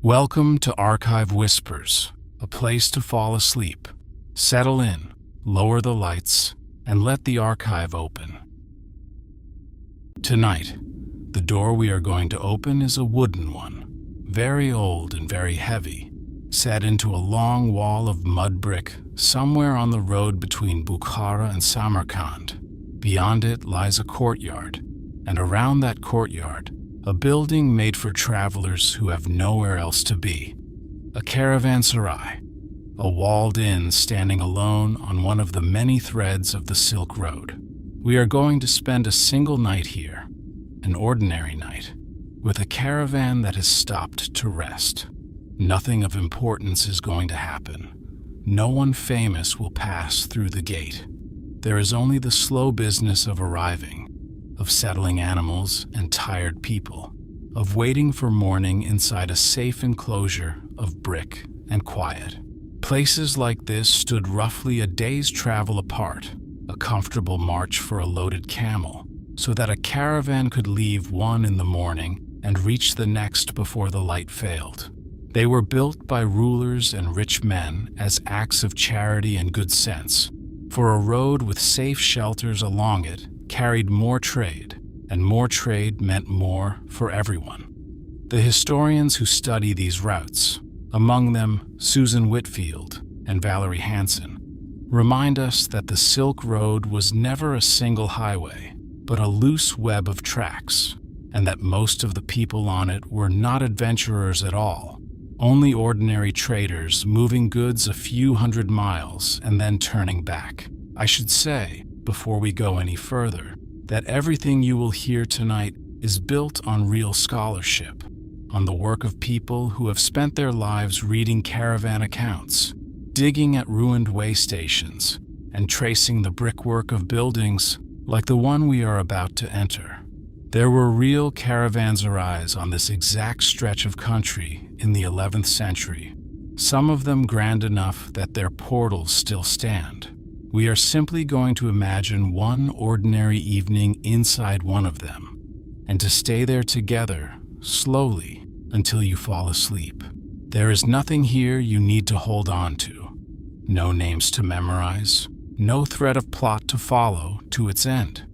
Welcome to Archive Whispers, a place to fall asleep. Settle in, lower the lights, and let the archive open. Tonight, the door we are going to open is a wooden one, very old and very heavy, set into a long wall of mud brick somewhere on the road between Bukhara and Samarkand. Beyond it lies a courtyard, and around that courtyard, a building made for travelers who have nowhere else to be. A caravanserai, a walled inn standing alone on one of the many threads of the Silk Road. We are going to spend a single night here, an ordinary night, with a caravan that has stopped to rest. Nothing of importance is going to happen. No one famous will pass through the gate. There is only the slow business of arriving, of settling animals and tired people, of waiting for morning inside a safe enclosure of brick and quiet. Places like this stood roughly a day's travel apart, a comfortable march for a loaded camel, so that a caravan could leave one in the morning and reach the next before the light failed. They were built by rulers and rich men as acts of charity and good sense, for a road with safe shelters along it carried more trade, and more trade meant more for everyone. The historians who study these routes, among them Susan Whitfield and Valerie Hansen, remind us that the Silk Road was never a single highway, but a loose web of tracks, and that most of the people on it were not adventurers at all, only ordinary traders moving goods a few hundred miles and then turning back. I should say, before we go any further, that everything you will hear tonight is built on real scholarship, on the work of people who have spent their lives reading caravan accounts, digging at ruined way stations, and tracing the brickwork of buildings like the one we are about to enter. There were real caravanserais on this exact stretch of country in the 11th century, some of them grand enough that their portals still stand. We are simply going to imagine one ordinary evening inside one of them, and to stay there together, slowly, until you fall asleep. There is nothing here you need to hold on to. No names to memorize, no thread of plot to follow to its end.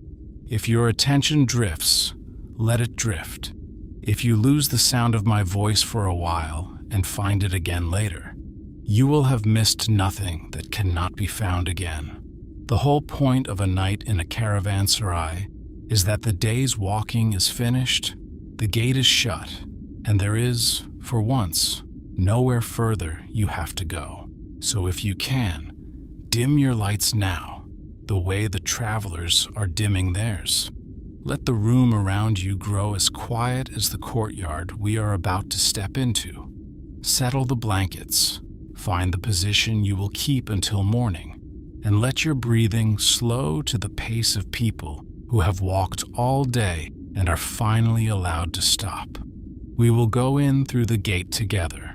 If your attention drifts, let it drift. If you lose the sound of my voice for a while and find it again later, you will have missed nothing that cannot be found again. The whole point of a night in a caravanserai is that the day's walking is finished, the gate is shut, and there is, for once, nowhere further you have to go. So if you can, dim your lights now, the way the travelers are dimming theirs. Let the room around you grow as quiet as the courtyard we are about to step into. Settle the blankets. Find the position you will keep until morning, and let your breathing slow to the pace of people who have walked all day and are finally allowed to stop. We will go in through the gate together,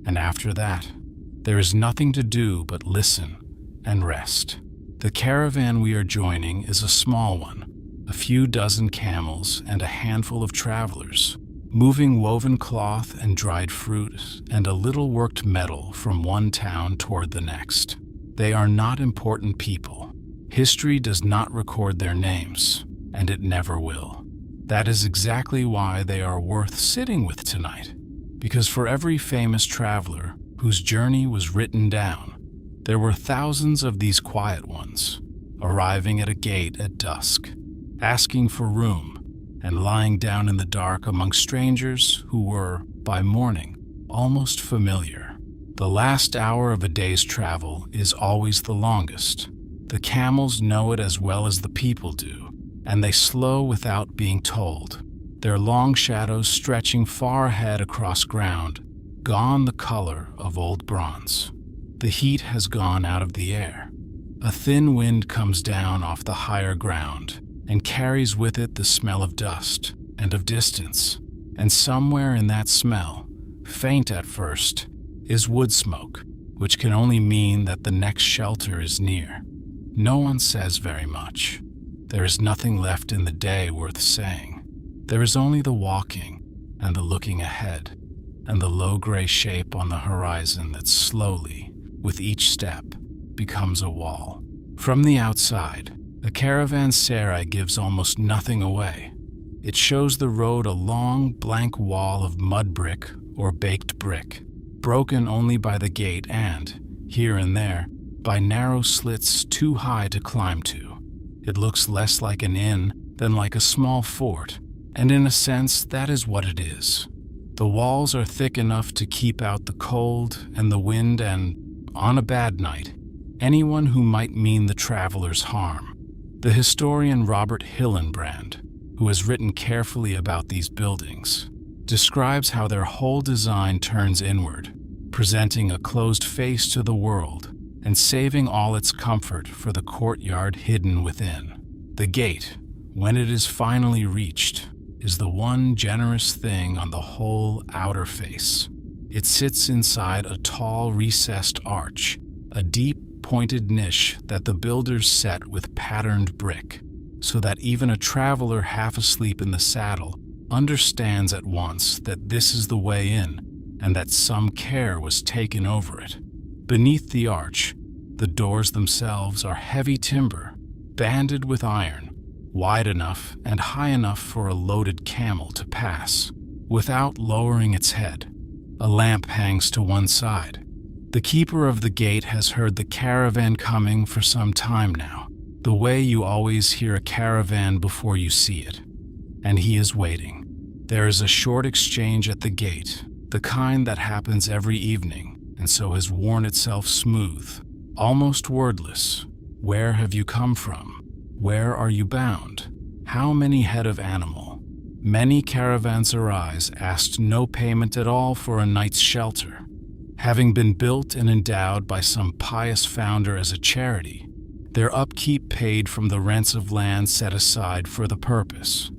and after that, there is nothing to do but listen and rest. The caravan we are joining is a small one, a few dozen camels and a handful of travelers, moving woven cloth and dried fruit and a little worked metal from one town toward the next. They are not important people. History does not record their names, and it never will. That is exactly why they are worth sitting with tonight, because for every famous traveler whose journey was written down, there were thousands of these quiet ones, arriving at a gate at dusk, asking for room, and lying down in the dark among strangers who were, by morning, almost familiar. The last hour of a day's travel is always the longest. The camels know it as well as the people do, and they slow without being told, their long shadows stretching far ahead across ground, gone the color of old bronze. The heat has gone out of the air. A thin wind comes down off the higher ground and carries with it the smell of dust and of distance, and somewhere in that smell, faint at first, is wood smoke, which can only mean that the next shelter is near. No one says very much. There is nothing left in the day worth saying. There is only the walking and the looking ahead. and the low gray shape on the horizon that slowly, with each step, becomes a wall. From the outside, the Caravanserai gives almost nothing away. It shows the road a long, blank wall of mudbrick or baked brick, broken only by the gate and, here and there, by narrow slits too high to climb to. It looks less like an inn than like a small fort, and in a sense that is what it is. The walls are thick enough to keep out the cold and the wind and, on a bad night, anyone who might mean the traveler's harm. The historian Robert Hillenbrand, who has written carefully about these buildings, describes how their whole design turns inward, presenting a closed face to the world and saving all its comfort for the courtyard hidden within. The gate, when it is finally reached, is the one generous thing on the whole outer face. It sits inside a tall recessed arch, a deep pointed niche that the builders set with patterned brick, so that even a traveler half asleep in the saddle understands at once that this is the way in and that some care was taken over it. Beneath the arch, the doors themselves are heavy timber, banded with iron, wide enough and high enough for a loaded camel to pass, without lowering its head. A lamp hangs to one side. The keeper of the gate has heard the caravan coming for some time now, the way you always hear a caravan before you see it. And he is waiting. There is a short exchange at the gate, the kind that happens every evening, and so has worn itself smooth, almost wordless. Where have you come from? Where are you bound? How many head of animal? Many caravanserais asked no payment at all for a night's shelter. Having been built and endowed by some pious founder as a charity, their upkeep paid from the rents of land set aside for the purpose.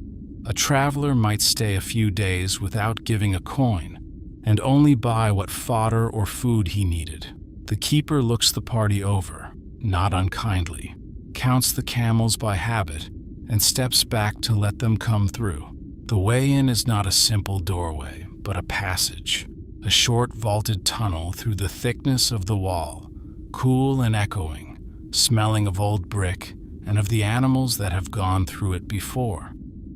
A traveler might stay a few days without giving a coin, and only buy what fodder or food he needed. The keeper looks the party over, not unkindly, counts the camels by habit, and steps back to let them come through. The way in is not a simple doorway, but a passage, a short vaulted tunnel through the thickness of the wall, cool and echoing, smelling of old brick and of the animals that have gone through it before.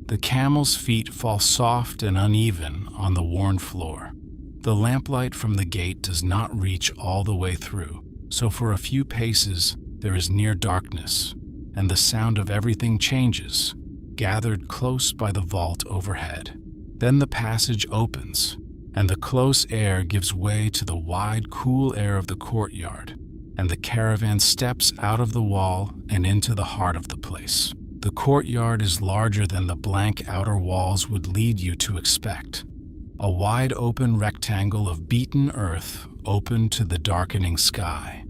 The camel's feet fall soft and uneven on the worn floor. The lamplight from the gate does not reach all the way through, so for a few paces there is near darkness, and the sound of everything changes, gathered close by the vault overhead. Then the passage opens, and the close air gives way to the wide, cool air of the courtyard, and the caravan steps out of the wall and into the heart of the place. The courtyard is larger than the blank outer walls would lead you to expect. A wide open rectangle of beaten earth open to the darkening sky.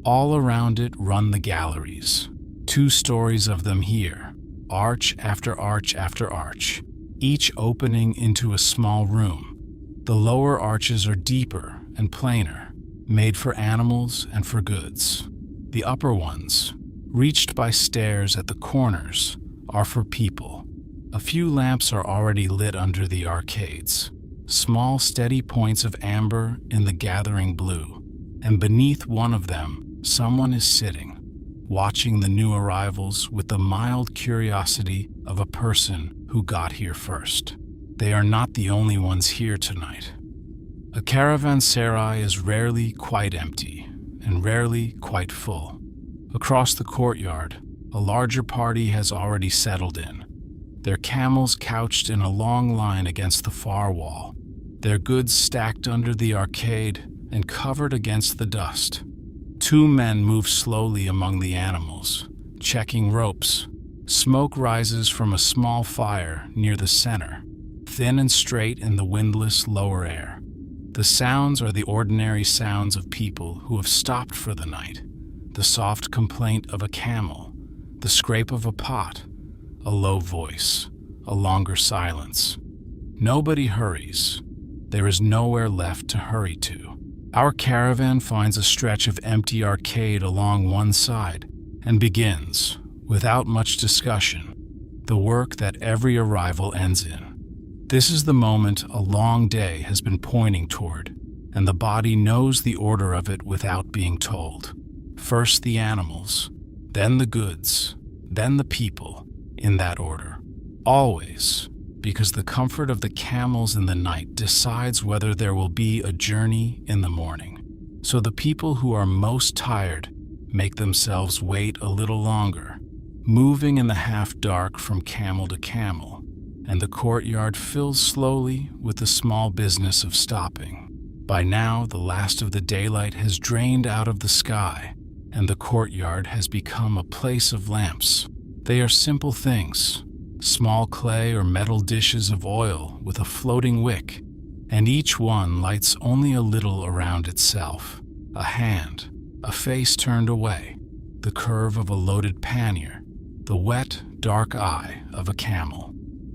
All around it run the galleries, 2 stories of them here, arch after arch after arch, each opening into a small room. The lower arches are deeper and plainer, made for animals and for goods. The upper ones, reached by stairs at the corners, are for people. A few lamps are already lit under the arcades, small steady points of amber in the gathering blue, and beneath one of them someone is sitting, watching the new arrivals with the mild curiosity of a person who got here first. They are not the only ones here tonight. A caravanserai is rarely quite empty, and rarely quite full. Across the courtyard, a larger party has already settled in, their camels couched in a long line against the far wall, their goods stacked under the arcade and covered against the dust. 2 men move slowly among the animals, checking ropes. Smoke rises from a small fire near the center, thin and straight in the windless lower air. The sounds are the ordinary sounds of people who have stopped for the night. The soft complaint of a camel, the scrape of a pot, a low voice, a longer silence. Nobody hurries. There is nowhere left to hurry to. Our caravan finds a stretch of empty arcade along one side and begins, without much discussion, the work that every arrival ends in. This is the moment a long day has been pointing toward, and the body knows the order of it without being told. First the animals, then the goods, then the people, in that order. Always, because the comfort of the camels in the night decides whether there will be a journey in the morning. So the people who are most tired make themselves wait a little longer, moving in the half-dark from camel to camel, and the courtyard fills slowly with the small business of stopping. By now, the last of the daylight has drained out of the sky, and the courtyard has become a place of lamps. They are simple things, small clay or metal dishes of oil with a floating wick, and each one lights only a little around itself. A hand, a face turned away, the curve of a loaded pannier, the wet, dark eye of a camel.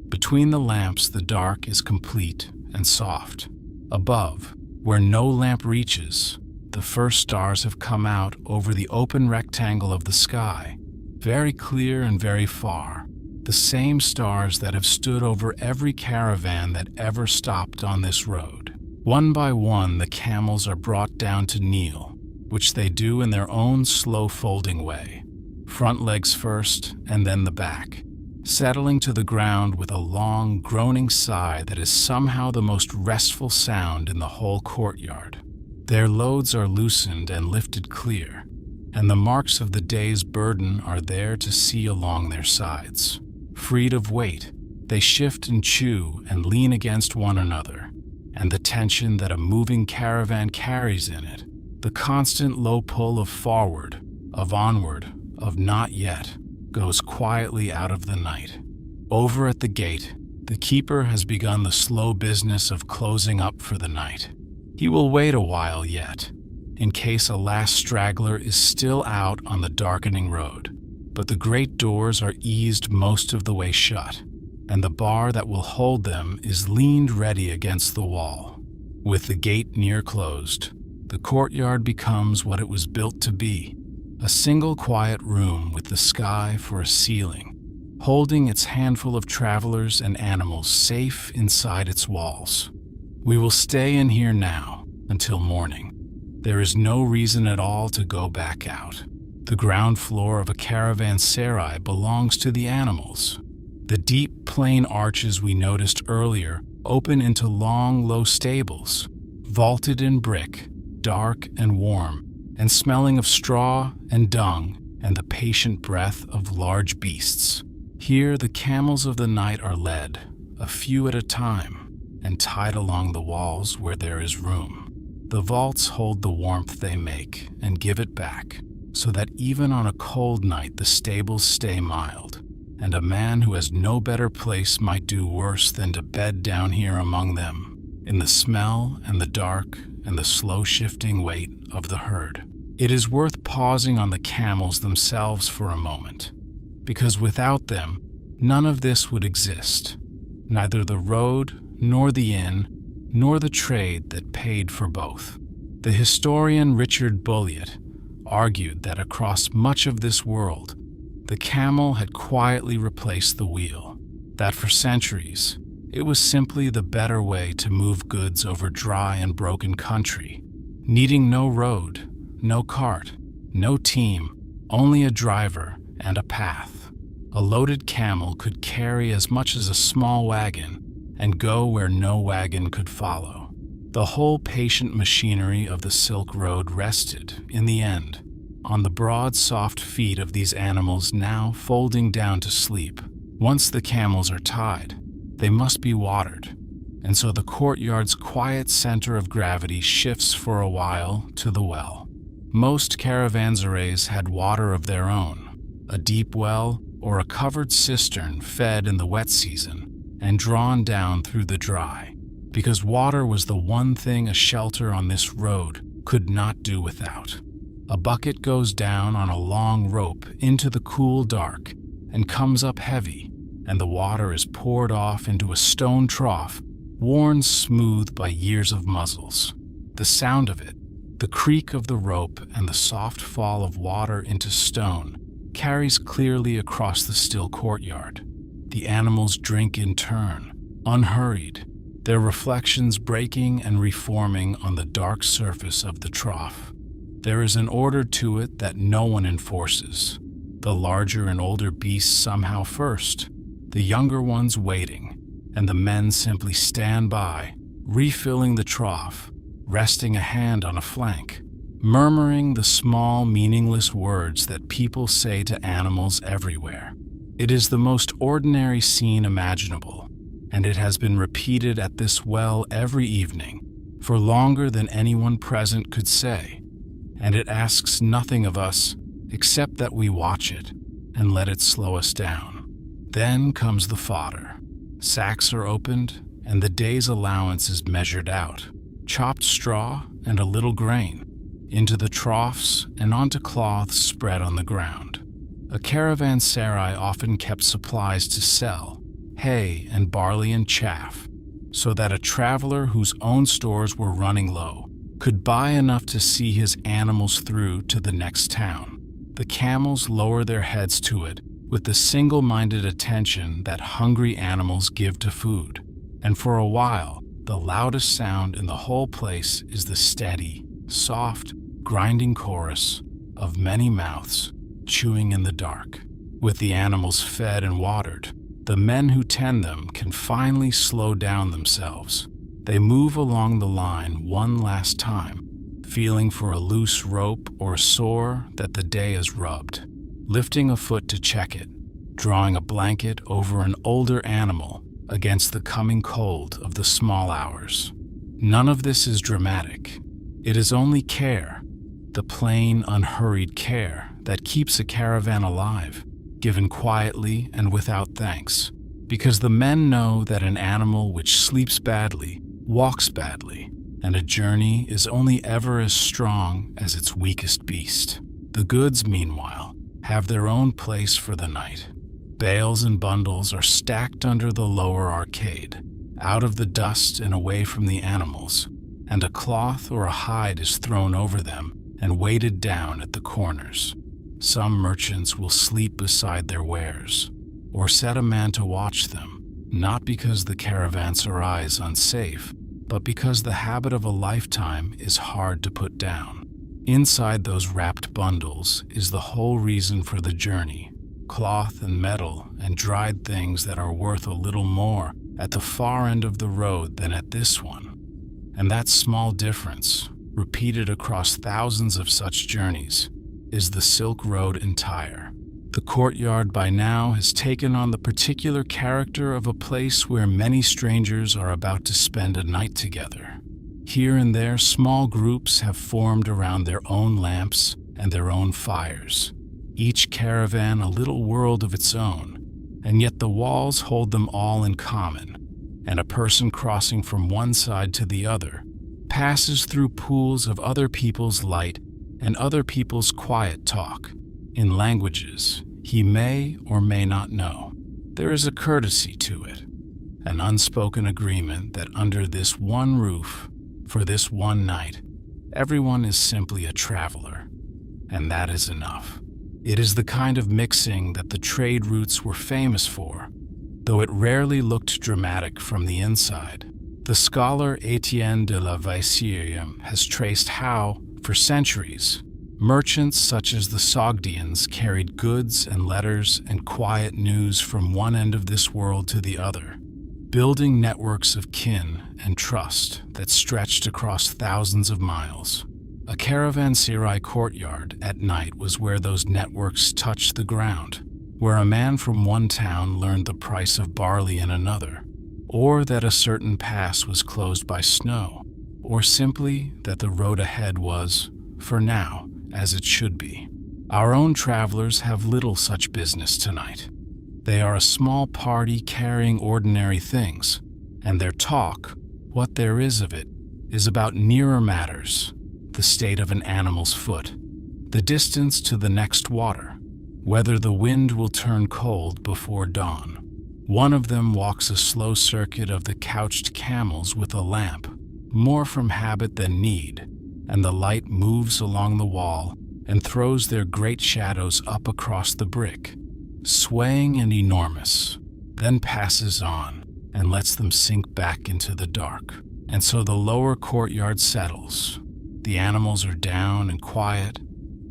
Between the lamps, the dark is complete and soft. Above, where no lamp reaches, the first stars have come out over the open rectangle of the sky, very clear and very far, the same stars that have stood over every caravan that ever stopped on this road. One by one, the camels are brought down to kneel, which they do in their own slow-folding way, front legs first and then the back, settling to the ground with a long, groaning sigh that is somehow the most restful sound in the whole courtyard. Their loads are loosened and lifted clear, and the marks of the day's burden are there to see along their sides. Freed of weight, they shift and chew and lean against one another, and the tension that a moving caravan carries in it, the constant low pull of forward, of onward, of not yet, goes quietly out of the night. Over at the gate, the keeper has begun the slow business of closing up for the night. He will wait a while yet, in case a last straggler is still out on the darkening road. But the great doors are eased most of the way shut, and the bar that will hold them is leaned ready against the wall. With the gate near closed, the courtyard becomes what it was built to be, a single quiet room with the sky for a ceiling, holding its handful of travelers and animals safe inside its walls. We will stay in here now until morning. There is no reason at all to go back out. The ground floor of a caravanserai belongs to the animals. The deep, plain arches we noticed earlier open into long, low stables, vaulted in brick, dark and warm, and smelling of straw and dung and the patient breath of large beasts. Here the camels of the night are led, a few at a time, and tied along the walls where there is room. The vaults hold the warmth they make and give it back, so that even on a cold night the stables stay mild, and a man who has no better place might do worse than to bed down here among them, in the smell and the dark and the slow-shifting weight of the herd. It is worth pausing on the camels themselves for a moment, because without them, none of this would exist. Neither the road, nor the inn, nor the trade that paid for both. The historian Richard Bulliet argued that across much of this world, the camel had quietly replaced the wheel, that for centuries, it was simply the better way to move goods over dry and broken country, needing no road, no cart, no team, only a driver and a path. A loaded camel could carry as much as a small wagon and go where no wagon could follow. The whole patient machinery of the Silk Road rested, in the end, on the broad, soft feet of these animals now folding down to sleep. Once the camels are tied, they must be watered, and so the courtyard's quiet center of gravity shifts for a while to the well. Most caravanserais had water of their own, a deep well or a covered cistern fed in the wet season and drawn down through the dry, because water was the one thing a shelter on this road could not do without. A bucket goes down on a long rope into the cool dark and comes up heavy, and the water is poured off into a stone trough, worn smooth by years of muzzles. The sound of it, the creak of the rope and the soft fall of water into stone, carries clearly across the still courtyard. The animals drink in turn, unhurried, their reflections breaking and reforming on the dark surface of the trough. There is an order to it that no one enforces. The larger and older beasts somehow first, the younger ones waiting, and the men simply stand by, refilling the trough, resting a hand on a flank, murmuring the small, meaningless words that people say to animals everywhere. It is the most ordinary scene imaginable, and it has been repeated at this well every evening, for longer than anyone present could say, and it asks nothing of us except that we watch it and let it slow us down. Then comes the fodder. Sacks are opened, and the day's allowance is measured out. Chopped straw and a little grain, into the troughs and onto cloths spread on the ground. A caravanserai often kept supplies to sell, hay and barley and chaff, so that a traveler whose own stores were running low could buy enough to see his animals through to the next town. The camels lower their heads to it with the single-minded attention that hungry animals give to food, and for a while, the loudest sound in the whole place is the steady, soft, grinding chorus of many mouths chewing in the dark. With the animals fed and watered, the men who tend them can finally slow down themselves. They move along the line one last time, feeling for a loose rope or a sore that the day has rubbed, lifting a foot to check it, drawing a blanket over an older animal against the coming cold of the small hours. None of this is dramatic. It is only care, the plain, unhurried care that keeps a caravan alive, given quietly and without thanks, because the men know that an animal which sleeps badly walks badly, and a journey is only ever as strong as its weakest beast. The goods, meanwhile, have their own place for the night. Bales and bundles are stacked under the lower arcade, out of the dust and away from the animals, and a cloth or a hide is thrown over them and weighted down at the corners. Some merchants will sleep beside their wares, or set a man to watch them, not because the caravanserai is unsafe, but because the habit of a lifetime is hard to put down. Inside those wrapped bundles is the whole reason for the journey, cloth and metal and dried things that are worth a little more at the far end of the road than at this one. And that small difference, repeated across thousands of such journeys, is the Silk Road entire. The courtyard by now has taken on the particular character of a place where many strangers are about to spend a night together. Here and there, small groups have formed around their own lamps and their own fires, each caravan a little world of its own, and yet the walls hold them all in common, and a person crossing from one side to the other passes through pools of other people's light and other people's quiet talk, in languages he may or may not know. There is a courtesy to it, an unspoken agreement that under this one roof, for this one night, everyone is simply a traveler, and that is enough. It is the kind of mixing that the trade routes were famous for, though it rarely looked dramatic from the inside. The scholar Étienne de la Vaissierie has traced how, for centuries, merchants such as the Sogdians carried goods and letters and quiet news from one end of this world to the other, building networks of kin and trust that stretched across thousands of miles. A caravanserai courtyard at night was where those networks touched the ground, where a man from one town learned the price of barley in another, or that a certain pass was closed by snow, or simply that the road ahead was, for now, as it should be. Our own travelers have little such business tonight. They are a small party carrying ordinary things, and their talk, what there is of it, is about nearer matters, the state of an animal's foot, the distance to the next water, whether the wind will turn cold before dawn. One of them walks a slow circuit of the couched camels with a lamp, more from habit than need, and the light moves along the wall and throws their great shadows up across the brick, swaying and enormous, then passes on, and lets them sink back into the dark. And so the lower courtyard settles. The animals are down and quiet.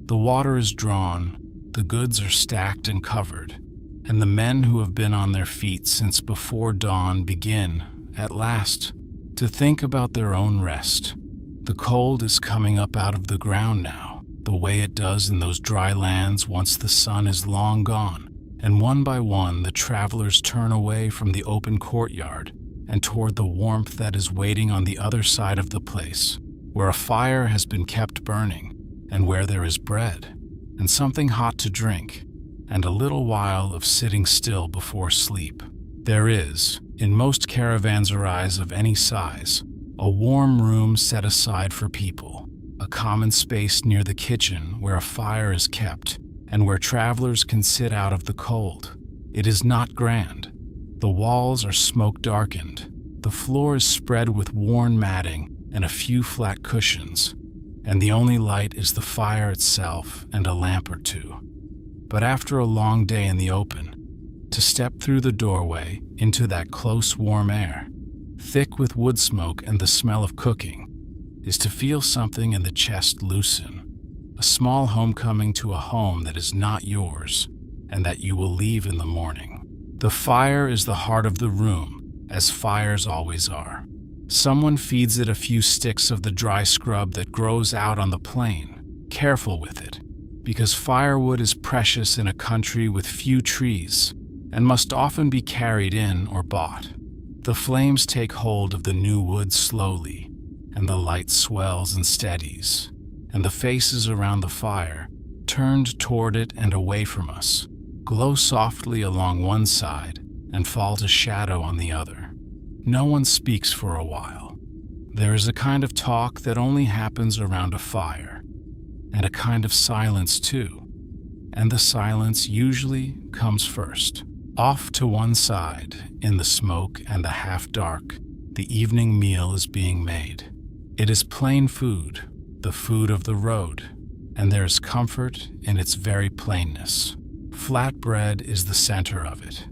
The water is drawn. The goods are stacked and covered. And the men who have been on their feet since before dawn begin, at last, to think about their own rest. The cold is coming up out of the ground now, the way it does in those dry lands once the sun is long gone, and one by one the travelers turn away from the open courtyard and toward the warmth that is waiting on the other side of the place, where a fire has been kept burning, and where there is bread, and something hot to drink, and a little while of sitting still before sleep. There is, in most caravanserais of any size, a warm room set aside for people, a common space near the kitchen where a fire is kept and where travelers can sit out of the cold. It is not grand. The walls are smoke-darkened. The floor is spread with worn matting and a few flat cushions, and the only light is the fire itself and a lamp or two. But after a long day in the open, to step through the doorway into that close, warm air, thick with wood smoke and the smell of cooking, is to feel something in the chest loosen, a small homecoming to a home that is not yours and that you will leave in the morning. The fire is the heart of the room, as fires always are. Someone feeds it a few sticks of the dry scrub that grows out on the plain, careful with it, because firewood is precious in a country with few trees and must often be carried in or bought. The flames take hold of the new wood slowly, and the light swells and steadies, and the faces around the fire, turned toward it and away from us, glow softly along one side and fall to shadow on the other. No one speaks for a while. There is a kind of talk that only happens around a fire, and a kind of silence too, and the silence usually comes first. Off to one side, in the smoke and the half-dark, the evening meal is being made. It is plain food, the food of the road, and there is comfort in its very plainness. Flat bread is the center of it,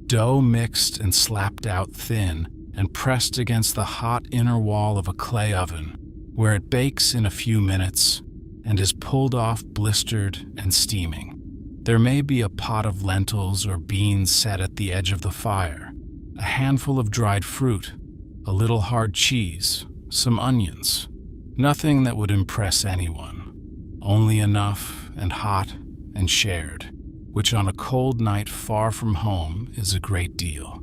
dough mixed and slapped out thin and pressed against the hot inner wall of a clay oven, where it bakes in a few minutes and is pulled off blistered and steaming. There may be a pot of lentils or beans set at the edge of the fire, a handful of dried fruit, a little hard cheese, some onions. Nothing that would impress anyone, only enough and hot and shared, which on a cold night far from home is a great deal.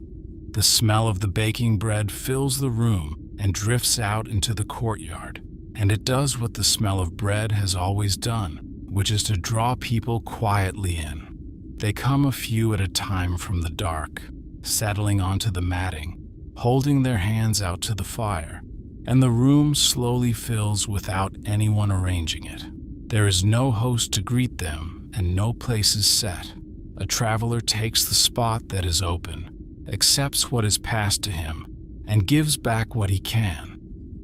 The smell of the baking bread fills the room and drifts out into the courtyard, and it does what the smell of bread has always done, which is to draw people quietly in. They come a few at a time from the dark, settling onto the matting, holding their hands out to the fire, and the room slowly fills without anyone arranging it. There is no host to greet them, and no place is set. A traveler takes the spot that is open, accepts what is passed to him, and gives back what he can.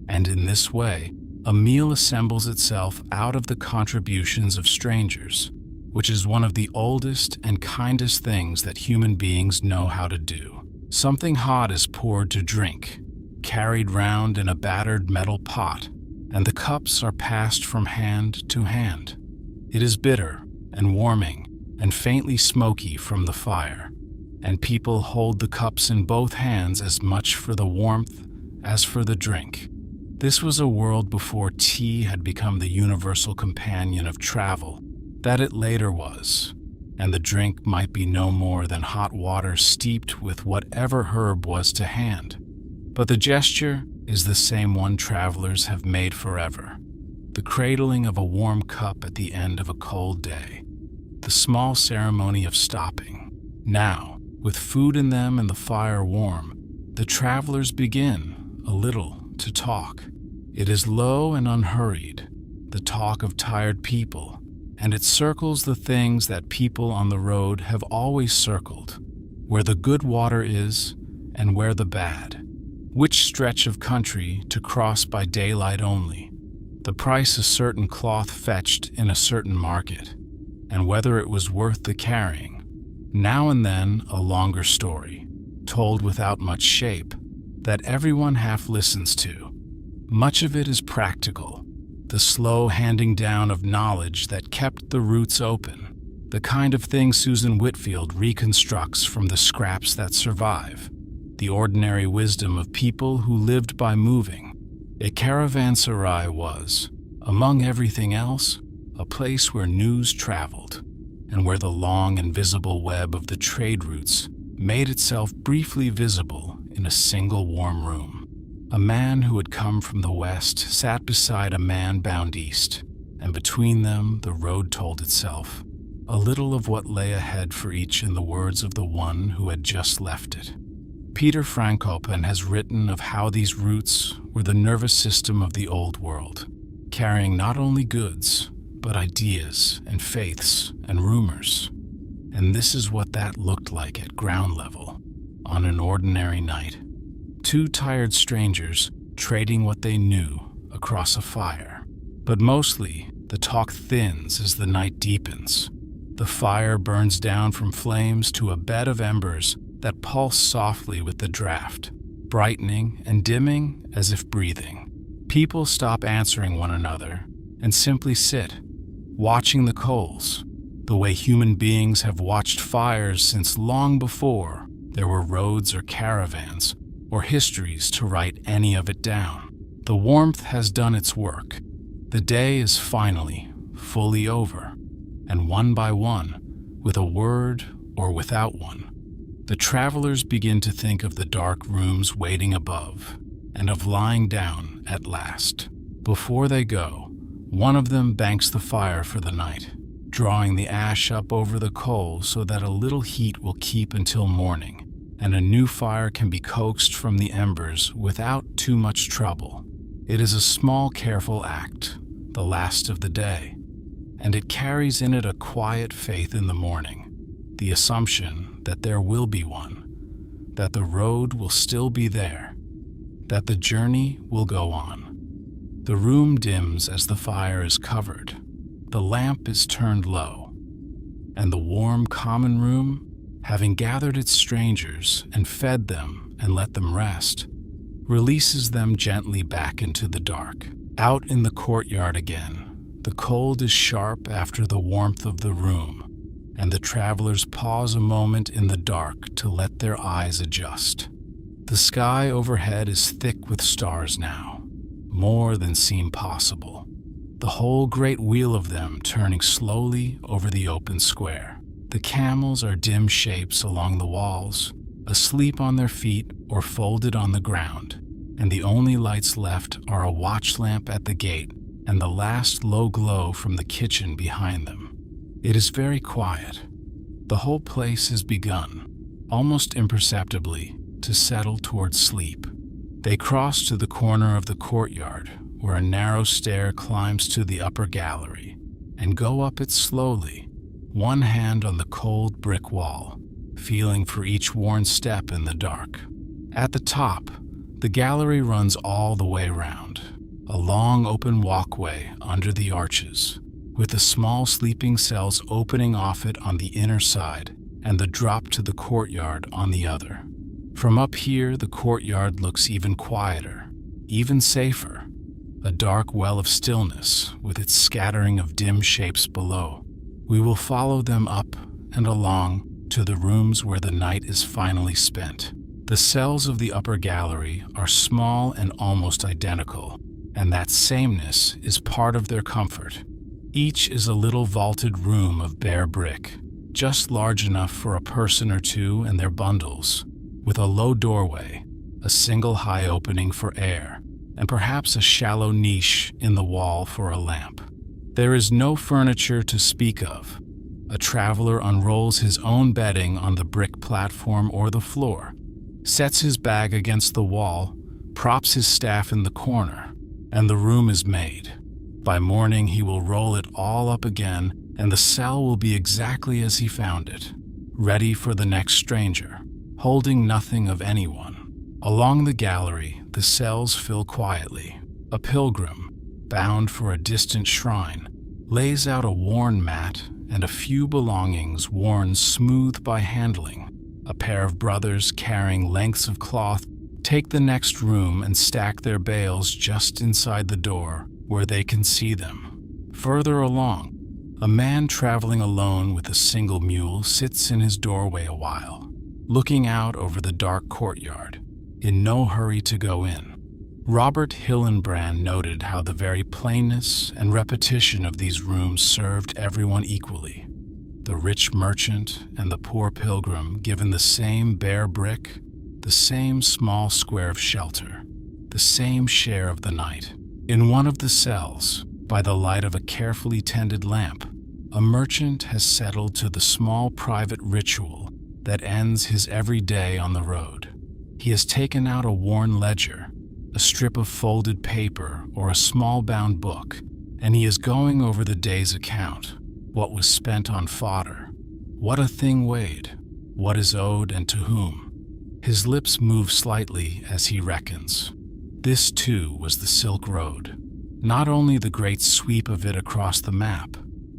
And in this way, a meal assembles itself out of the contributions of strangers, which is one of the oldest and kindest things that human beings know how to do. Something hot is poured to drink, carried round in a battered metal pot, and the cups are passed from hand to hand. It is bitter and warming and faintly smoky from the fire, and people hold the cups in both hands as much for the warmth as for the drink. This was a world before tea had become the universal companion of travel that it later was, and the drink might be no more than hot water steeped with whatever herb was to hand. But the gesture is the same one travelers have made forever, the cradling of a warm cup at the end of a cold day, the small ceremony of stopping. Now, with food in them and the fire warm, the travelers begin, a little, to talk. It is low and unhurried, the talk of tired people, and it circles the things that people on the road have always circled, where the good water is and where the bad, which stretch of country to cross by daylight only, the price a certain cloth fetched in a certain market, and whether it was worth the carrying. Now and then a longer story, told without much shape, that everyone half listens to. Much of it is practical, the slow handing down of knowledge that kept the roots open, the kind of thing Susan Whitfield reconstructs from the scraps that survive, the ordinary wisdom of people who lived by moving. A caravanserai was, among everything else, a place where news traveled, and where the long invisible web of the trade routes made itself briefly visible in a single warm room. A man who had come from the west sat beside a man bound east, and between them the road told itself, a little of what lay ahead for each in the words of the one who had just left it. Peter Frankopan has written of how these routes were the nervous system of the old world, carrying not only goods, but ideas and faiths and rumors. And this is what that looked like at ground level, on an ordinary night. Two tired strangers trading what they knew across a fire. But mostly, the talk thins as the night deepens. The fire burns down from flames to a bed of embers that pulse softly with the draft, brightening and dimming as if breathing. People stop answering one another and simply sit, watching the coals, the way human beings have watched fires since long before there were roads or caravans or histories to write any of it down. The warmth has done its work. The day is finally, fully over, and one by one, with a word or without one, the travelers begin to think of the dark rooms waiting above, and of lying down at last. Before they go, one of them banks the fire for the night, drawing the ash up over the coals so that a little heat will keep until morning, and a new fire can be coaxed from the embers without too much trouble. It is a small, careful act, the last of the day, and it carries in it a quiet faith in the morning, the assumption that there will be one, that the road will still be there, that the journey will go on. The room dims as the fire is covered, the lamp is turned low, and the warm common room, having gathered its strangers and fed them and let them rest, releases them gently back into the dark. Out in the courtyard again, the cold is sharp after the warmth of the room, and the travelers pause a moment in the dark to let their eyes adjust. The sky overhead is thick with stars now, more than seem possible, the whole great wheel of them turning slowly over the open square. The camels are dim shapes along the walls, asleep on their feet or folded on the ground, and the only lights left are a watch lamp at the gate and the last low glow from the kitchen behind them. It is very quiet. The whole place has begun, almost imperceptibly, to settle towards sleep. They cross to the corner of the courtyard, where a narrow stair climbs to the upper gallery, and go up it slowly, one hand on the cold brick wall, feeling for each worn step in the dark. At the top, the gallery runs all the way round, a long open walkway under the arches, with the small sleeping cells opening off it on the inner side and the drop to the courtyard on the other. From up here, the courtyard looks even quieter, even safer, a dark well of stillness with its scattering of dim shapes below. We will follow them up and along to the rooms where the night is finally spent. The cells of the upper gallery are small and almost identical, and that sameness is part of their comfort. Each is a little vaulted room of bare brick, just large enough for a person or two and their bundles, with a low doorway, a single high opening for air, and perhaps a shallow niche in the wall for a lamp. There is no furniture to speak of. A traveler unrolls his own bedding on the brick platform or the floor, sets his bag against the wall, props his staff in the corner, and the room is made. By morning, he will roll it all up again, and the cell will be exactly as he found it, ready for the next stranger, holding nothing of anyone. Along the gallery, the cells fill quietly. A pilgrim, bound for a distant shrine, lays out a worn mat and a few belongings worn smooth by handling. A pair of brothers carrying lengths of cloth take the next room and stack their bales just inside the door where they can see them. Further along, a man traveling alone with a single mule sits in his doorway a while, looking out over the dark courtyard, in no hurry to go in. Robert Hillenbrand noted how the very plainness and repetition of these rooms served everyone equally. The rich merchant and the poor pilgrim given the same bare brick, the same small square of shelter, the same share of the night. In one of the cells, by the light of a carefully tended lamp, a merchant has settled to the small private ritual that ends his every day on the road. He has taken out a worn ledger, a strip of folded paper, or a small bound book, and he is going over the day's account, what was spent on fodder, what a thing weighed, what is owed and to whom. His lips move slightly as he reckons. This too was the Silk Road, not only the great sweep of it across the map,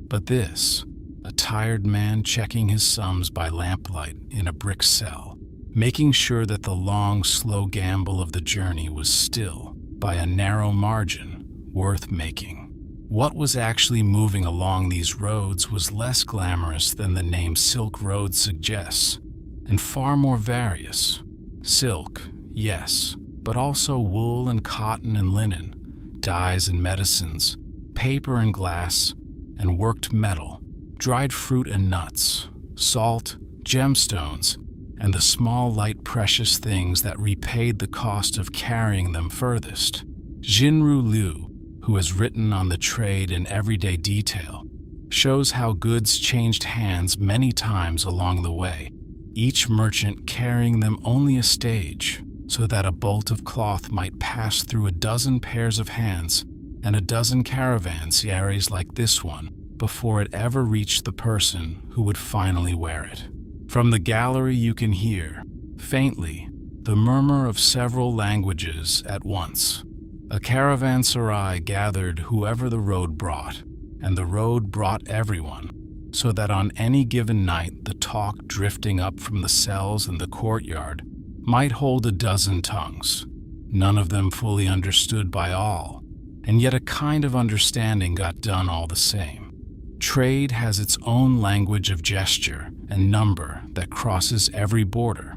but this, a tired man checking his sums by lamplight in a brick cell, making sure that the long, slow gamble of the journey was still, by a narrow margin, worth making. What was actually moving along these roads was less glamorous than the name Silk Road suggests, and far more various. Silk, yes, but also wool and cotton and linen, dyes and medicines, paper and glass, and worked metal, dried fruit and nuts, salt, gemstones, and the small, light, precious things that repaid the cost of carrying them furthest. Jinru Liu, who has written on the trade in everyday detail, shows how goods changed hands many times along the way, each merchant carrying them only a stage, so that a bolt of cloth might pass through a dozen pairs of hands and a dozen caravanserais like this one before it ever reached the person who would finally wear it. From the gallery you can hear, faintly, the murmur of several languages at once. A caravanserai gathered whoever the road brought, and the road brought everyone, so that on any given night the talk drifting up from the cells and the courtyard might hold a dozen tongues, none of them fully understood by all, and yet a kind of understanding got done all the same. Trade has its own language of gesture and number that crosses every border,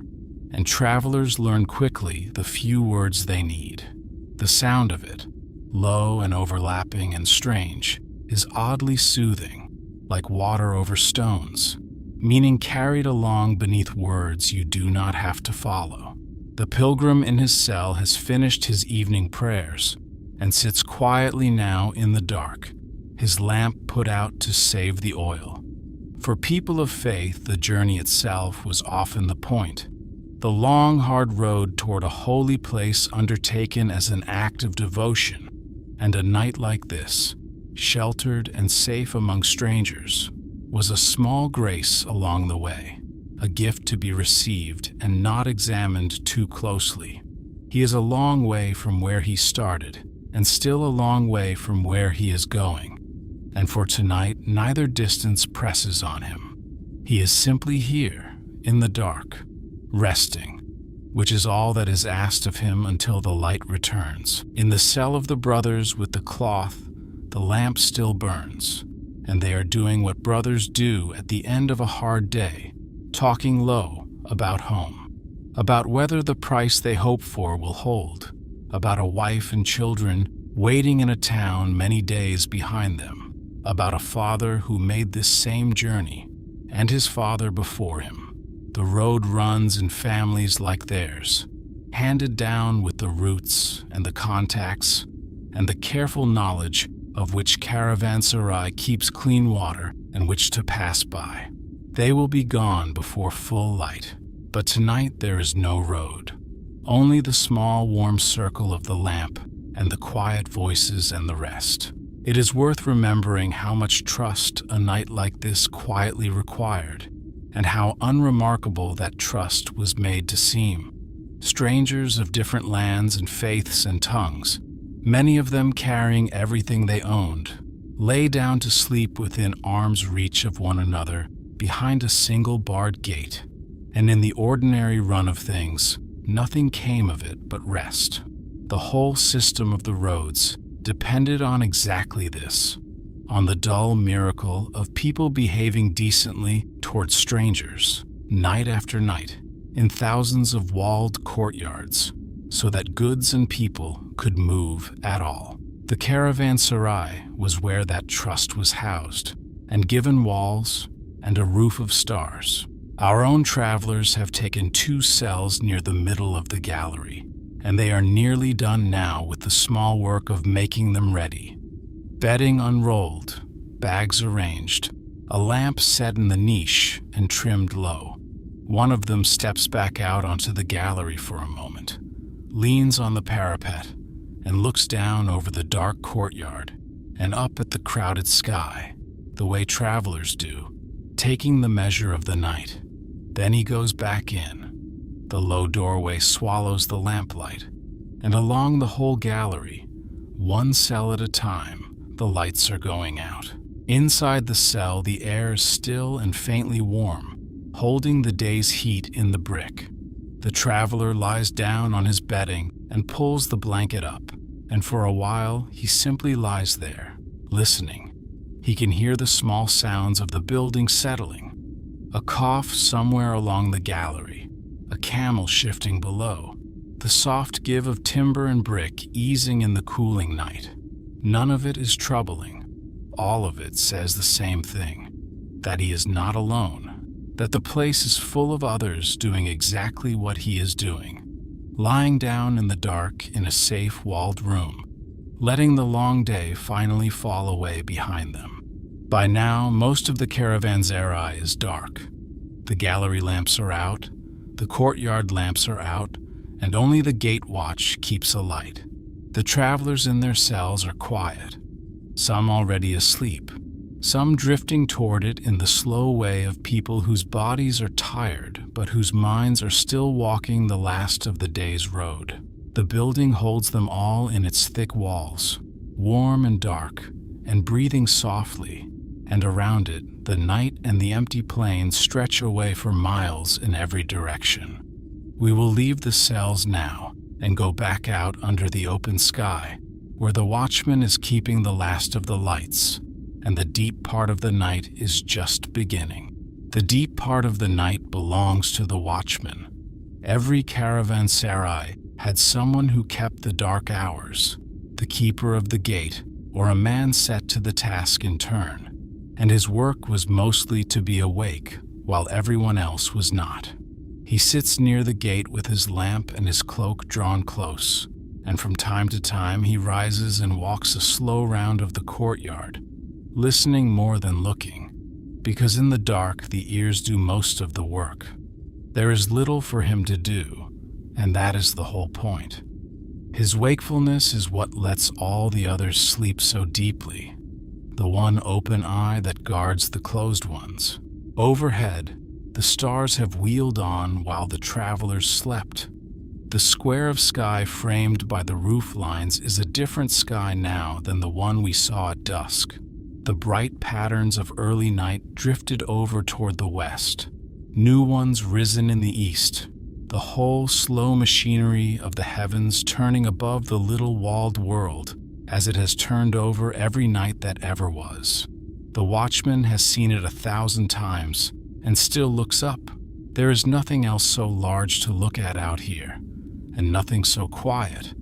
and travelers learn quickly the few words they need. The sound of it, low and overlapping and strange, is oddly soothing, like water over stones, meaning carried along beneath words you do not have to follow. The pilgrim in his cell has finished his evening prayers and sits quietly now in the dark, his lamp put out to save the oil. For people of faith, the journey itself was often the point. The long, hard road toward a holy place undertaken as an act of devotion, and a night like this, sheltered and safe among strangers, was a small grace along the way, a gift to be received and not examined too closely. He is a long way from where he started, and still a long way from where he is going, and for tonight neither distance presses on him. He is simply here, in the dark, resting, which is all that is asked of him until the light returns. In the cell of the brothers with the cloth, the lamp still burns, and they are doing what brothers do at the end of a hard day, talking low about home, about whether the price they hope for will hold, about a wife and children waiting in a town many days behind them, about a father who made this same journey, and his father before him. The road runs in families like theirs, handed down with the roots and the contacts and the careful knowledge of which Caravanserai keeps clean water and which to pass by. They will be gone before full light, but tonight there is no road, only the small warm circle of the lamp and the quiet voices and the rest. It is worth remembering how much trust a night like this quietly required, and how unremarkable that trust was made to seem. Strangers of different lands and faiths and tongues, many of them carrying everything they owned, lay down to sleep within arm's reach of one another behind a single barred gate, And in the ordinary run of things, nothing came of it but rest. The whole system of the roads depended on exactly this, on the dull miracle of people behaving decently towards strangers, night after night, in thousands of walled courtyards, so that goods and people could move at all. The Caravanserai was where that trust was housed, and given walls and a roof of stars. Our own travelers have taken 2 cells near the middle of the gallery, and they are nearly done now with the small work of making them ready. Bedding unrolled, bags arranged, a lamp set in the niche and trimmed low. One of them steps back out onto the gallery for a moment, leans on the parapet, and looks down over the dark courtyard and up at the crowded sky, the way travelers do, taking the measure of the night. Then he goes back in. The low doorway swallows the lamplight, and along the whole gallery, 1 cell at a time, the lights are going out. Inside the cell, the air is still and faintly warm, holding the day's heat in the brick. The traveler lies down on his bedding and pulls the blanket up, and for a while he simply lies there, listening. He can hear the small sounds of the building settling, a cough somewhere along the gallery, a camel shifting below, the soft give of timber and brick easing in the cooling night. None of it is troubling. All of it says the same thing, that he is not alone, that the place is full of others doing exactly what he is doing, lying down in the dark in a safe walled room, letting the long day finally fall away behind them. By now, most of the Caravanserai is dark. The gallery lamps are out, the courtyard lamps are out, and only the gate watch keeps alight. The travelers in their cells are quiet, some already asleep, some drifting toward it in the slow way of people whose bodies are tired but whose minds are still walking the last of the day's road. The building holds them all in its thick walls, warm and dark, and breathing softly, and around it, the night and the empty plains stretch away for miles in every direction. We will leave the cells now and go back out under the open sky, where the watchman is keeping the last of the lights, and the deep part of the night is just beginning. The deep part of the night belongs to the watchman. Every caravanserai had someone who kept the dark hours, the keeper of the gate, or a man set to the task in turn, and his work was mostly to be awake while everyone else was not. He sits near the gate with his lamp and his cloak drawn close, and from time to time he rises and walks a slow round of the courtyard, listening more than looking, because in the dark the ears do most of the work. There is little for him to do, and that is the whole point. His wakefulness is what lets all the others sleep so deeply, the one open eye that guards the closed ones. Overhead, the stars have wheeled on while the travelers slept. The square of sky framed by the roof lines is a different sky now than the one we saw at dusk. The bright patterns of early night drifted over toward the west, new ones risen in the east, the whole slow machinery of the heavens turning above the little walled world as it has turned over every night that ever was. The watchman has seen it 1,000 times and still looks up. There is nothing else so large to look at out here, and nothing so quiet,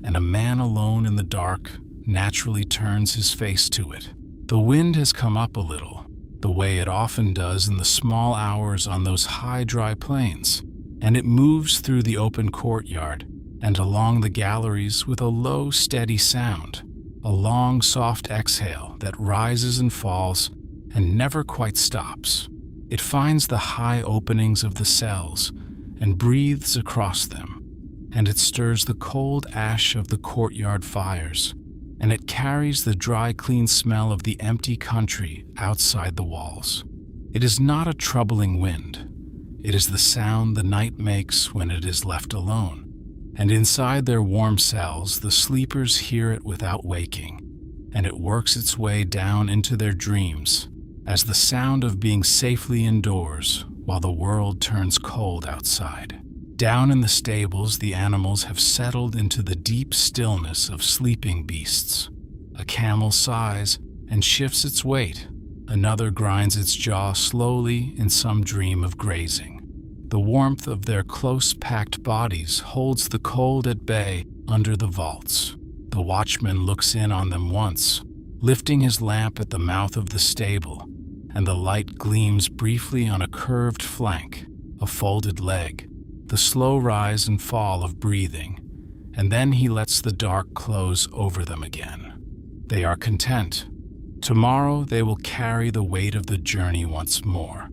and a man alone in the dark naturally turns his face to it. The wind has come up a little, the way it often does in the small hours on those high, dry plains, and it moves through the open courtyard and along the galleries with a low, steady sound, a long, soft exhale that rises and falls and never quite stops. It finds the high openings of the cells and breathes across them, and it stirs the cold ash of the courtyard fires, and it carries the dry, clean smell of the empty country outside the walls. It is not a troubling wind. It is the sound the night makes when it is left alone, and inside their warm cells the sleepers hear it without waking, and it works its way down into their dreams as the sound of being safely indoors while the world turns cold outside. Down in the stables, the animals have settled into the deep stillness of sleeping beasts. A camel sighs and shifts its weight. Another grinds its jaw slowly in some dream of grazing. The warmth of their close-packed bodies holds the cold at bay under the vaults. The watchman looks in on them once, lifting his lamp at the mouth of the stable, and the light gleams briefly on a curved flank, a folded leg, the slow rise and fall of breathing, and then he lets the dark close over them again. They are content. Tomorrow they will carry the weight of the journey once more,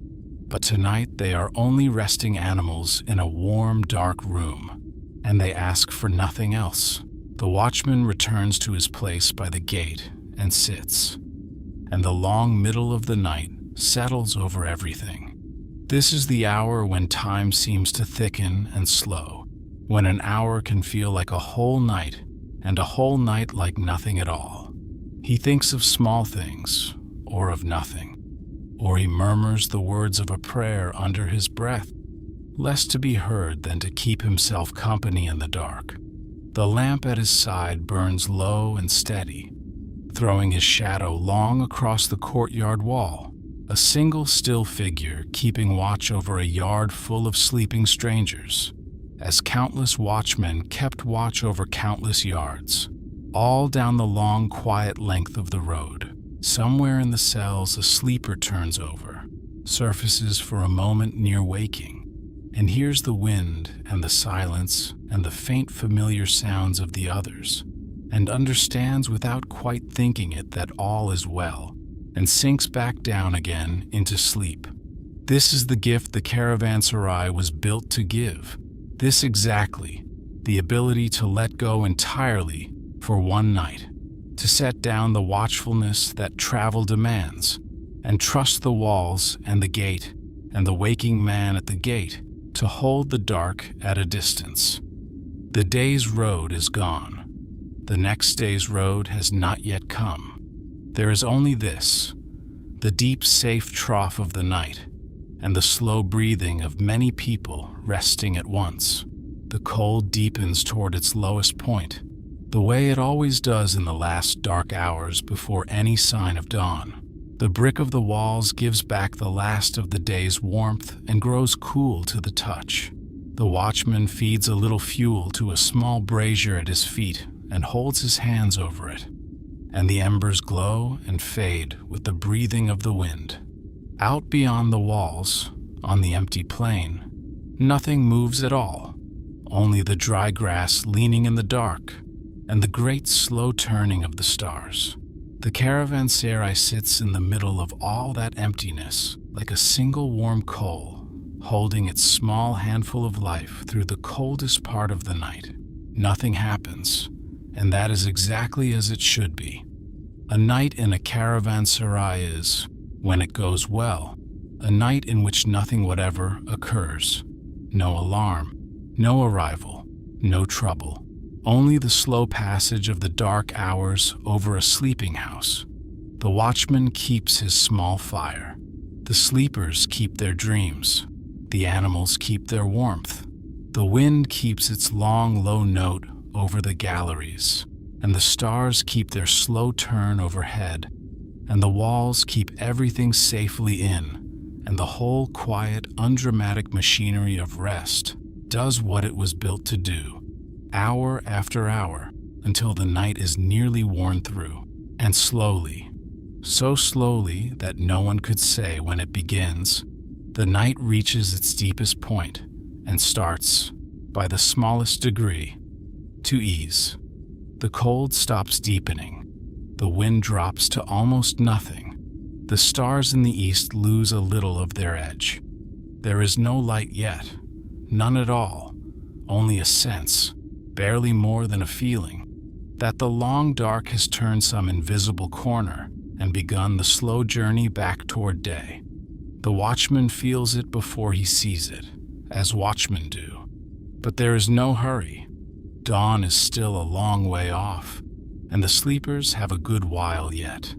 but tonight they are only resting animals in a warm, dark room, and they ask for nothing else. The watchman returns to his place by the gate and sits, and the long middle of the night settles over everything. This is the hour when time seems to thicken and slow, when an hour can feel like a whole night, and a whole night like nothing at all. He thinks of small things, or of nothing, or he murmurs the words of a prayer under his breath, less to be heard than to keep himself company in the dark. The lamp at his side burns low and steady, throwing his shadow long across the courtyard wall, a single still figure keeping watch over a yard full of sleeping strangers, as countless watchmen kept watch over countless yards, all down the long, quiet length of the road. Somewhere in the cells a sleeper turns over, surfaces for a moment near waking, and hears the wind and the silence and the faint familiar sounds of the others, and understands without quite thinking it that all is well, and sinks back down again into sleep. This is the gift the Caravanserai was built to give. This exactly, the ability to let go entirely for one night, to set down the watchfulness that travel demands, and trust the walls and the gate and the waking man at the gate to hold the dark at a distance. The day's road is gone. The next day's road has not yet come. There is only this, the deep, safe trough of the night, and the slow breathing of many people resting at once. The cold deepens toward its lowest point, the way it always does in the last dark hours before any sign of dawn. The brick of the walls gives back the last of the day's warmth and grows cool to the touch. The watchman feeds a little fuel to a small brazier at his feet and holds his hands over it, and the embers glow and fade with the breathing of the wind. Out beyond the walls, on the empty plain, nothing moves at all, only the dry grass leaning in the dark, and the great slow turning of the stars. The Caravanserai sits in the middle of all that emptiness, like a single warm coal, holding its small handful of life through the coldest part of the night. Nothing happens, and that is exactly as it should be. A night in a caravanserai is, when it goes well, a night in which nothing whatever occurs. No alarm, no arrival, no trouble. Only the slow passage of the dark hours over a sleeping house. The watchman keeps his small fire. The sleepers keep their dreams. The animals keep their warmth. The wind keeps its long, low note over the galleries, and the stars keep their slow turn overhead, and the walls keep everything safely in, and the whole quiet, undramatic machinery of rest does what it was built to do, hour after hour, until the night is nearly worn through, and slowly, so slowly that no one could say when it begins, the night reaches its deepest point and starts, by the smallest degree, to ease. The cold stops deepening. The wind drops to almost nothing. The stars in the east lose a little of their edge. There is no light yet, none at all, only a sense, barely more than a feeling, that the long dark has turned some invisible corner and begun the slow journey back toward day. The watchman feels it before he sees it, as watchmen do. But there is no hurry. Dawn is still a long way off, and the sleepers have a good while yet,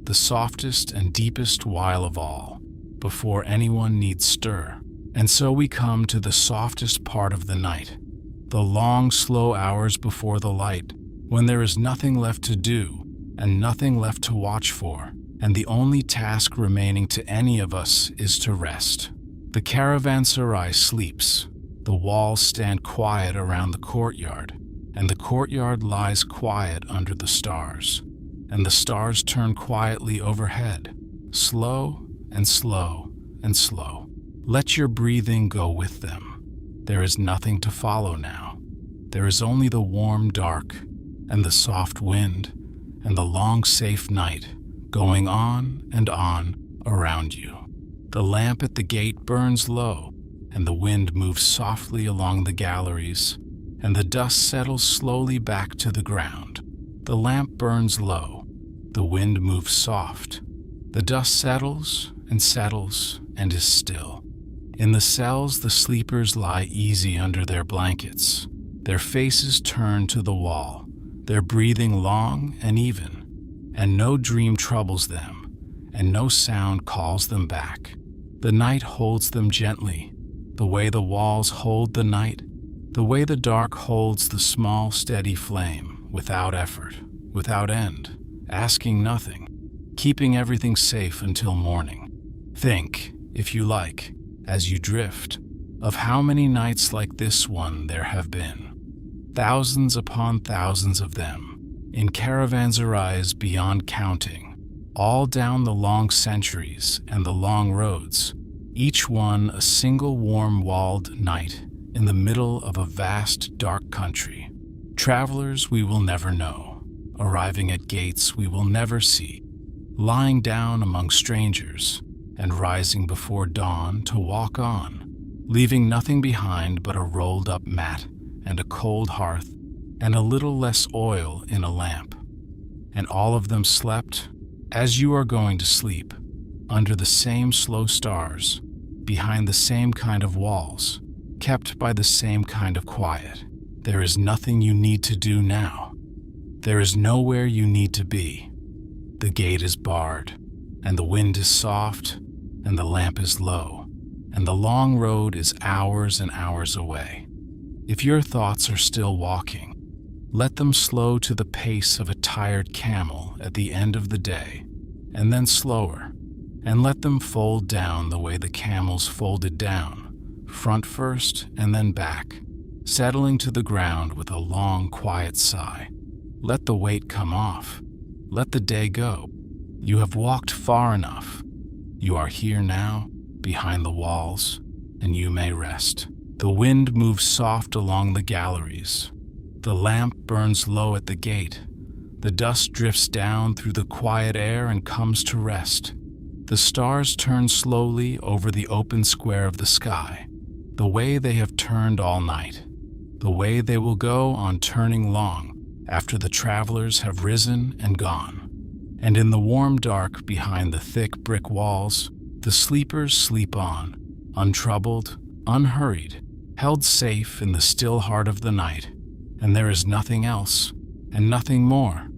the softest and deepest while of all, before anyone need stir. And so we come to the softest part of the night, the long, slow hours before the light, when there is nothing left to do and nothing left to watch for, and the only task remaining to any of us is to rest. The Caravanserai sleeps. The walls stand quiet around the courtyard, and the courtyard lies quiet under the stars, and the stars turn quietly overhead, slow and slow and slow. Let your breathing go with them. There is nothing to follow now. There is only the warm dark and the soft wind and the long safe night going on and on around you. The lamp at the gate burns low, and the wind moves softly along the galleries, and the dust settles slowly back to the ground. The lamp burns low. The wind moves soft. The dust settles and is still. In the cells, the sleepers lie easy under their blankets, their faces turned to the wall, their breathing long and even, and no dream troubles them, and no sound calls them back. The night holds them gently, the way the walls hold the night, the way the dark holds the small, steady flame, without effort, without end, asking nothing, keeping everything safe until morning. Think, if you like, as you drift, of how many nights like this one there have been. Thousands upon thousands of them, in caravanserais beyond counting, all down the long centuries and the long roads, each one a single warm-walled night in the middle of a vast, dark country. Travelers we will never know, arriving at gates we will never see, lying down among strangers, and rising before dawn to walk on, leaving nothing behind but a rolled-up mat and a cold hearth and a little less oil in a lamp. And all of them slept, as you are going to sleep, under the same slow stars, behind the same kind of walls, kept by the same kind of quiet. There is nothing you need to do now. There is nowhere you need to be. The gate is barred, and the wind is soft, and the lamp is low, and the long road is hours and hours away. If your thoughts are still walking, let them slow to the pace of a tired camel at the end of the day, and then slower, and let them fold down the way the camels folded down, front first and then back, settling to the ground with a long, quiet sigh. Let the weight come off. Let the day go. You have walked far enough. You are here now, behind the walls, and you may rest. The wind moves soft along the galleries. The lamp burns low at the gate. The dust drifts down through the quiet air and comes to rest. The stars turn slowly over the open square of the sky, the way they have turned all night, the way they will go on turning long after the travelers have risen and gone. And in the warm dark behind the thick brick walls, the sleepers sleep on, untroubled, unhurried, held safe in the still heart of the night, and there is nothing else, and nothing more,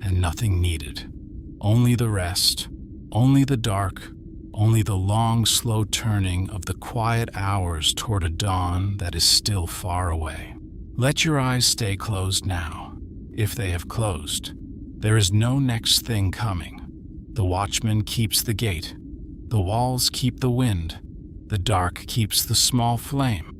and nothing needed. Only the rest, only the dark, only the long, slow turning of the quiet hours toward a dawn that is still far away. Let your eyes stay closed now, if they have closed. There is no next thing coming. The watchman keeps the gate. The walls keep the wind. The dark keeps the small flame.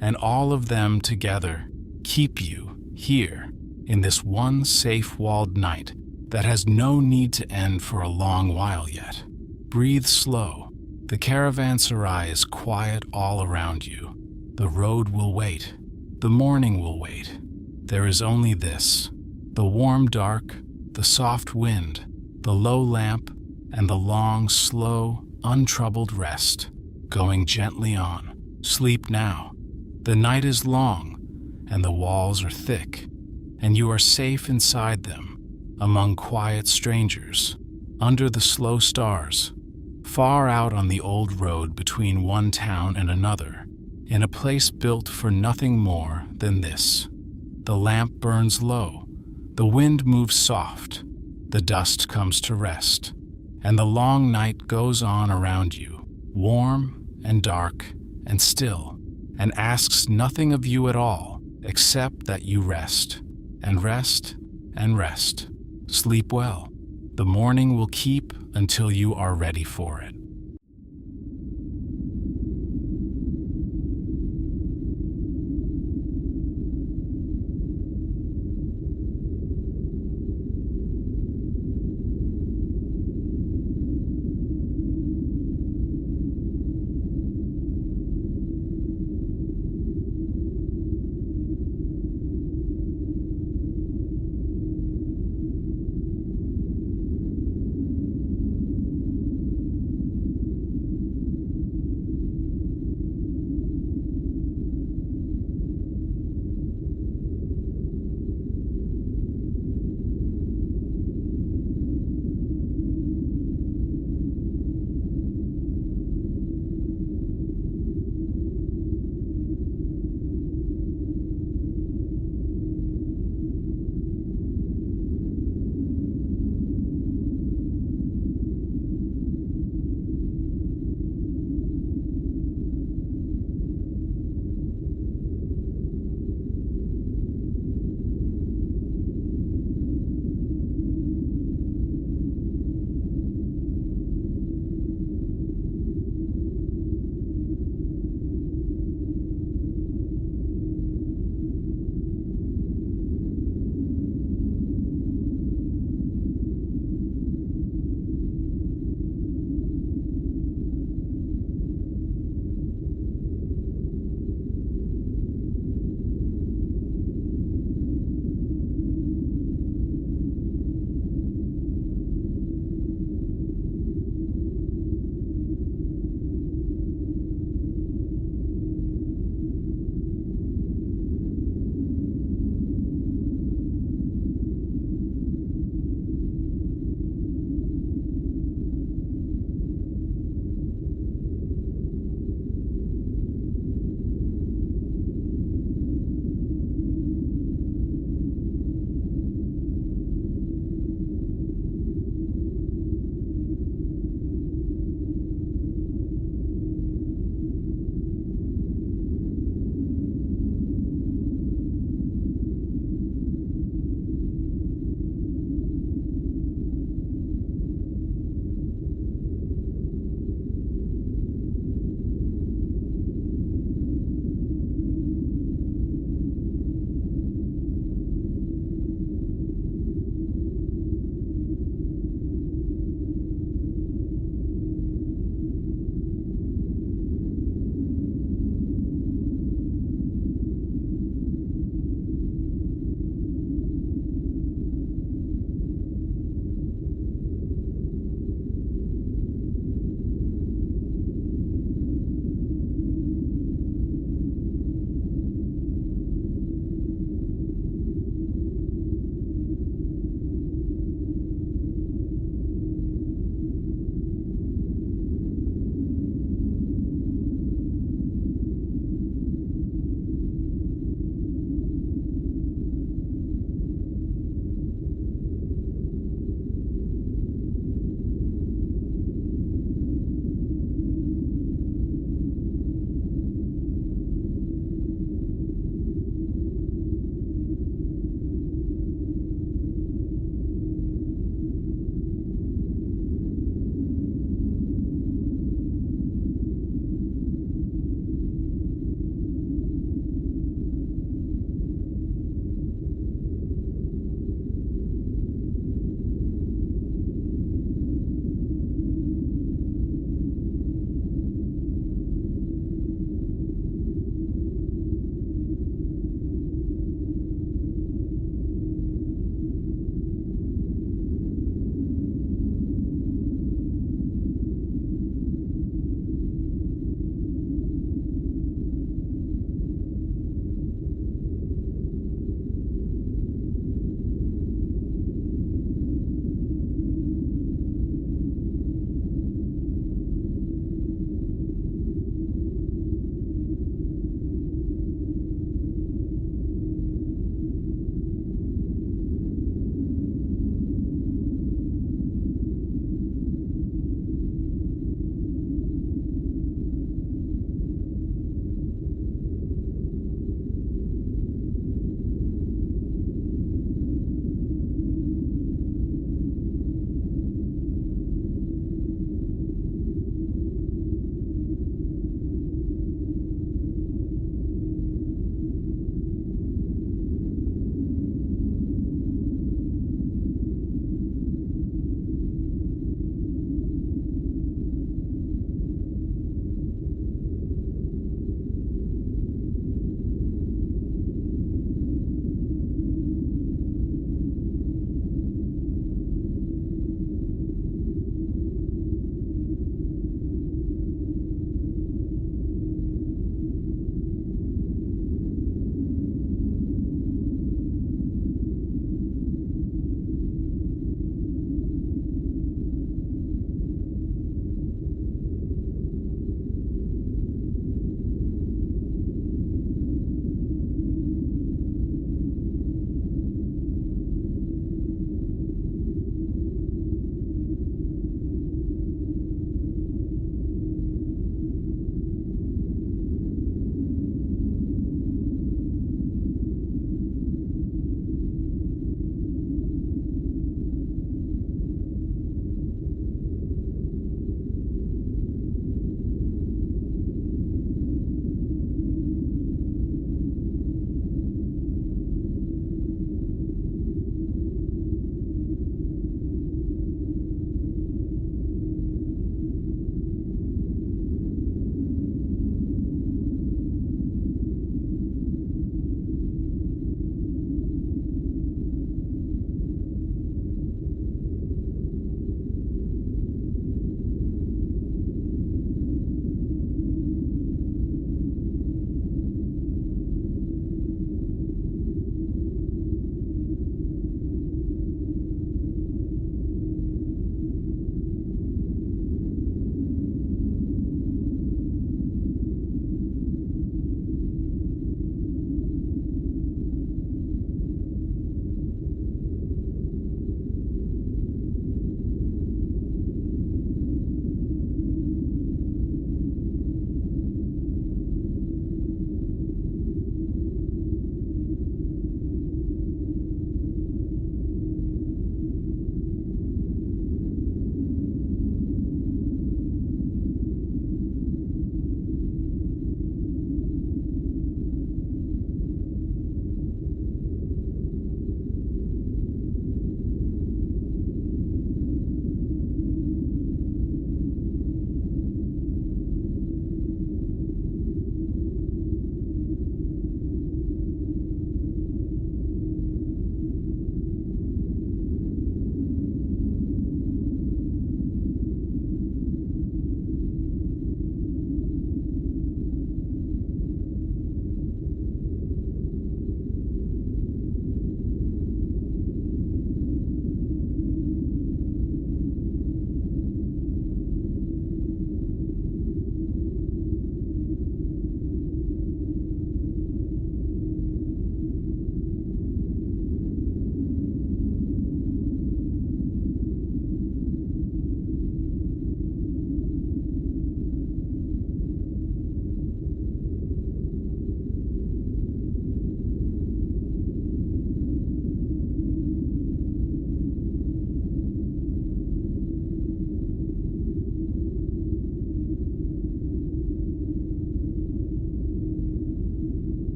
And all of them together keep you here in this one safe-walled night that has no need to end for a long while yet. Breathe slow. The caravanserai is quiet all around you. The road will wait. The morning will wait. There is only this, the warm dark, the soft wind, the low lamp, and the long, slow, untroubled rest, going gently on. Sleep now. The night is long, and the walls are thick, and you are safe inside them, among quiet strangers, under the slow stars, far out on the old road between one town and another, in a place built for nothing more than this. The lamp burns low, the wind moves soft, the dust comes to rest, and the long night goes on around you, warm and dark and still, and asks nothing of you at all except that you rest, and rest, and rest. Sleep well. The morning will keep until you are ready for it.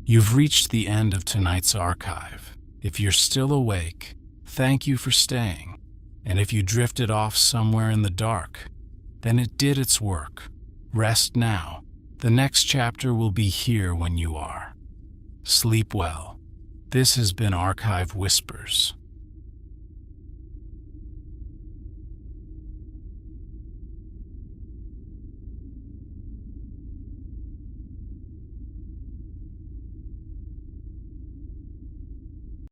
You've reached the end of tonight's archive. If you're still awake, thank you for staying. And if you drifted off somewhere in the dark, then it did its work. Rest now. The next chapter will be here when you are. Sleep well. This has been Archive Whispers.